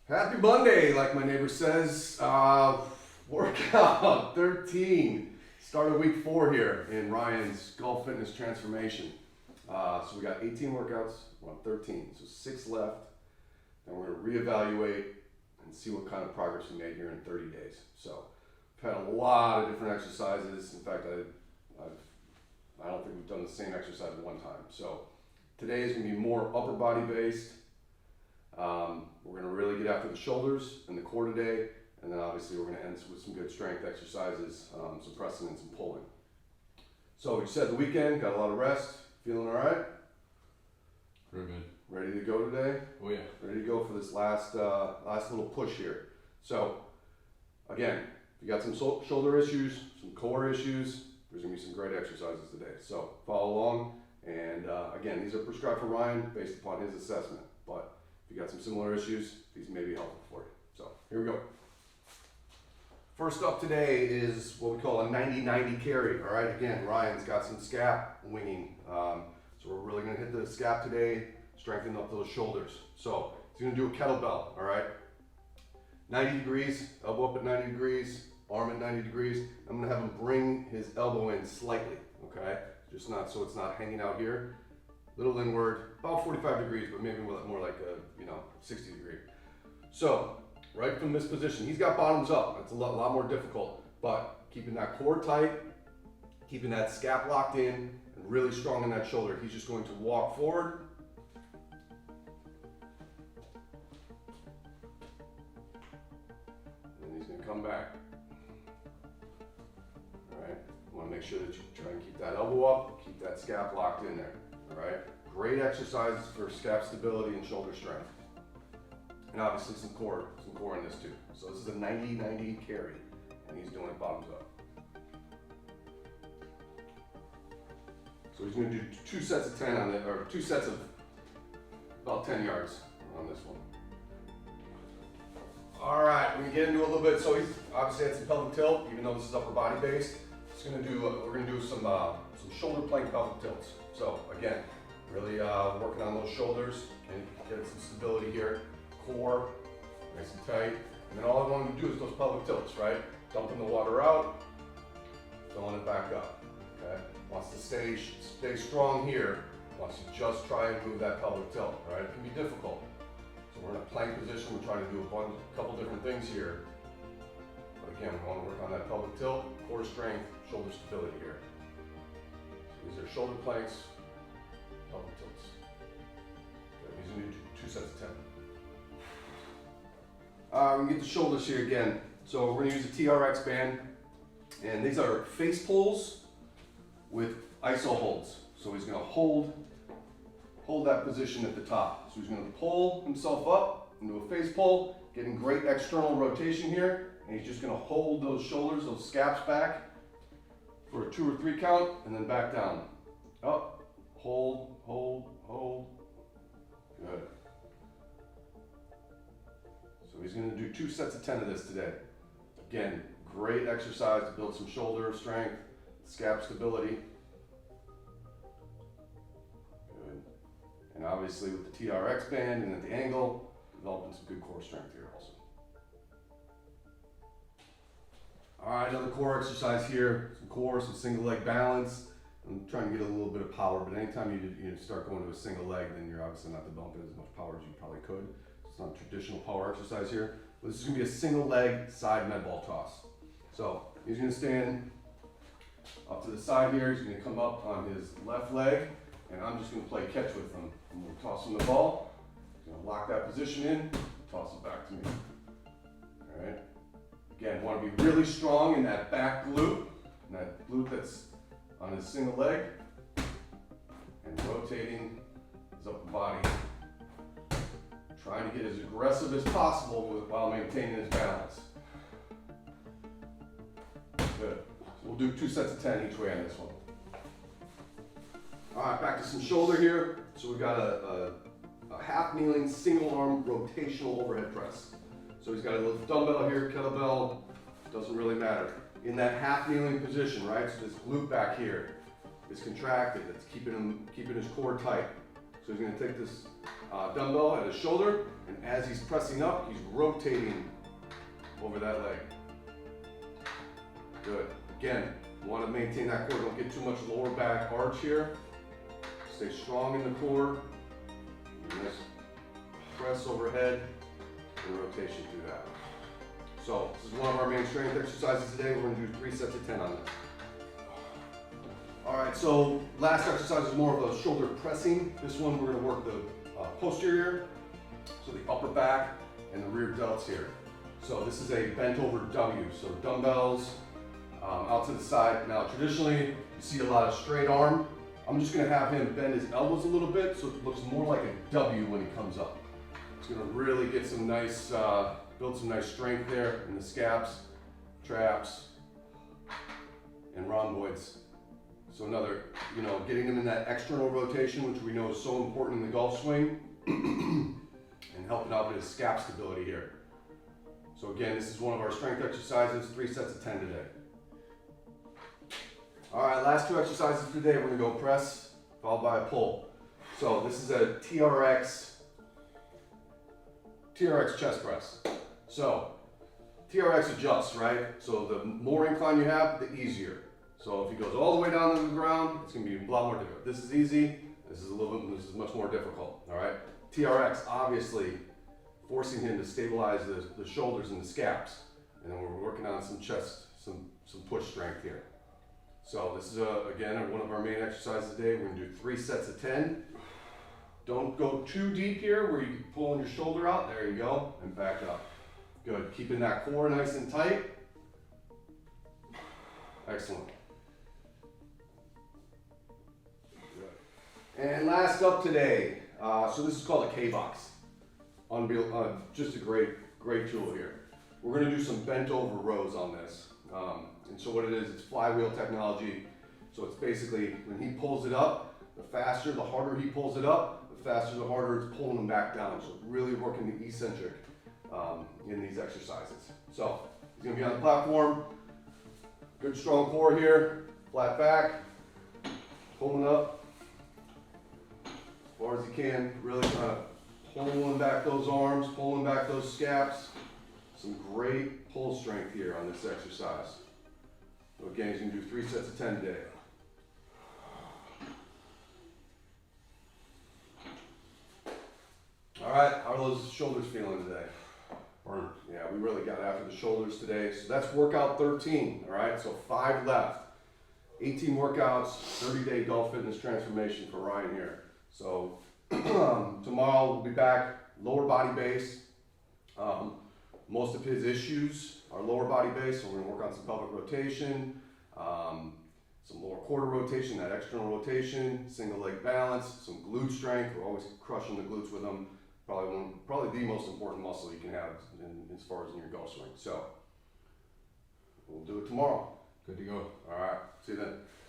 Happy Monday, like my neighbor says. Workout 13. Started week 4 here in Ryan's Golf Fitness Transformation. So we got 18 workouts, we're on 13, so 6 left. Then we're going to reevaluate and see what kind of progress we made here in 30 days. So we've had a lot of different exercises. In fact, I don't think we've done the same exercise at one time. So today is going to be more upper body based. We're going to really get after the shoulders and the core today, and then obviously we're going to end with some good strength exercises, some pressing and some pulling. So we just had the weekend, got a lot of rest, feeling all right? Pretty good. Ready to go today? Oh yeah. Ready to go for this last little push here. So again, if you got some shoulder issues, some core issues, there's going to be some great exercises today. So follow along, and again, these are prescribed for Ryan based upon his assessment, but if you got some similar issues, these may be helpful for you. So here we go. First up today is what we call a 90-90 carry. All right, again, Ryan's got some scap winging. So we're really gonna hit the scap today, strengthen up those shoulders. So he's gonna do a kettlebell, all right? 90 degrees, elbow up at 90 degrees, arm at 90 degrees. I'm gonna have him bring his elbow in slightly, okay? Just not so it's not hanging out here. Little inward, about 45 degrees, but maybe more like a 60 degree. So right from this position, he's got bottoms up. It's a lot more difficult, but keeping that core tight, keeping that scap locked in, and really strong in that shoulder. He's just going to walk forward. And then he's going to come back. All right, you want to make sure that you try and keep that elbow up, keep that scap locked in there. All right, great exercises for scap stability and shoulder strength. And obviously some core in this too. So this is a 90-90 carry, and he's doing it bottoms up. So he's going to do 2 sets of 10 on it, or 2 sets of about 10 yards on this one. All right, we get into a little bit. So he's obviously had some pelvic tilt, even though this is upper body based. We're going to do some shoulder plank pelvic tilts. So again, really working on those shoulders and get some stability here. Core, nice and tight. And then all I want him to do is those pelvic tilts, right? Dumping the water out, filling it back up, okay? Wants to stay strong here. Wants to just try and move that pelvic tilt, right? It can be difficult. So we're in a plank position. We're trying to do a couple different things here. But again, we want to work on that pelvic tilt, core strength, shoulder stability here. So these are shoulder planks, pelvic tilts. Okay, these are going to do 2 sets of 10. We can get the shoulders here again. So we're going to use a TRX band, and these are face pulls with iso holds. So he's going to hold that position at the top. So he's going to pull himself up into a face pull, getting great external rotation here, and he's just going to hold those shoulders, those scaps back for a 2 or 3 count, and then back down. Up, hold, hold, hold. Good. So he's going to do 2 sets of 10 of this today. Again, great exercise to build some shoulder strength, scap stability. Good. And obviously with the TRX band and at the angle, developing some good core strength here also. All right, another core exercise here. Some core, some single leg balance. I'm trying to get a little bit of power, but anytime you start going to a single leg, then you're obviously not developing as much power as you probably could. It's not a traditional power exercise here. But this is going to be a single leg side med ball toss. So he's going to stand up to the side here. He's going to come up on his left leg, and I'm just going to play catch with him. I'm going to toss him the ball. He's going to lock that position in, toss it back to me. All right. Again, want to be really strong in that back glute, and that glute that's on his single leg, and rotating his upper body. Trying to get as aggressive as possible while maintaining his balance. Good. So we'll do 2 sets of 10 each way on this one. All right, back to some shoulder here. So we've got a half kneeling single arm rotational overhead press. So he's got a little dumbbell here, kettlebell, doesn't really matter. In that half kneeling position, right? So this glute back here is contracted. It's keeping his core tight. So he's going to take this dumbbell at his shoulder, and as he's pressing up, he's rotating over that leg. Good. Again, you want to maintain that core. Don't get too much lower back arch here. Stay strong in the core. Nice press overhead and rotation through that. So this is one of our main strength exercises today. We're going to do 3 sets of 10 on this. All right, so last exercise is more of a shoulder pressing. This one we're going to work the posterior, so the upper back and the rear delts here. So this is a bent over W. So dumbbells out to the side. Now traditionally you see a lot of straight arm. I'm just going to have him bend his elbows a little bit so it looks more like a W when he comes up. It's going to really get some nice, build some nice strength there in the scaps, traps, and rhomboids. So another, getting them in that external rotation, which we know is so important in the golf swing, and helping out with his scap stability here. So again, this is one of our strength exercises, 3 sets of 10 today. All right, last 2 exercises for today. We're gonna go press, followed by a pull. So this is a TRX chest press. So TRX adjusts, right? So the more incline you have, the easier. So if he goes all the way down to the ground, it's gonna be a lot more difficult. This is easy, this is much more difficult, all right? TRX, obviously, forcing him to stabilize the shoulders and the scaps. And then we're working on some chest, some push strength here. So this is, again, one of our main exercises today. We're gonna do 3 sets of 10. Don't go too deep here where you're pulling your shoulder out. There you go, and back up. Good, keeping that core nice and tight. Excellent. And last up today, so this is called a K-box. Just a great tool here. We're gonna do some bent over rows on this. And so what it is, it's flywheel technology. So it's basically, when he pulls it up, the faster, the harder he pulls it up, the faster, the harder it's pulling him back down. So really working the eccentric in these exercises. So he's gonna be on the platform, good strong core here, flat back, pulling up as far as he can, really kind of pulling back those arms, pulling back those scaps. Some great pull strength here on this exercise. So again, he's going to do 3 sets of 10 today. All right, how are those shoulders feeling today? Burn. Yeah, we really got after the shoulders today. So that's workout 13, all right? So 5 left. 18 workouts, 30-day golf fitness transformation for Ryan here. So tomorrow we'll be back, lower body base. Most of his issues are lower body base, so we're gonna work on some pelvic rotation, some lower quarter rotation, that external rotation, single leg balance, some glute strength. We're always crushing the glutes with them. Probably the most important muscle you can have as far as in your golf swing. So we'll do it tomorrow. Good to go. All right, see you then.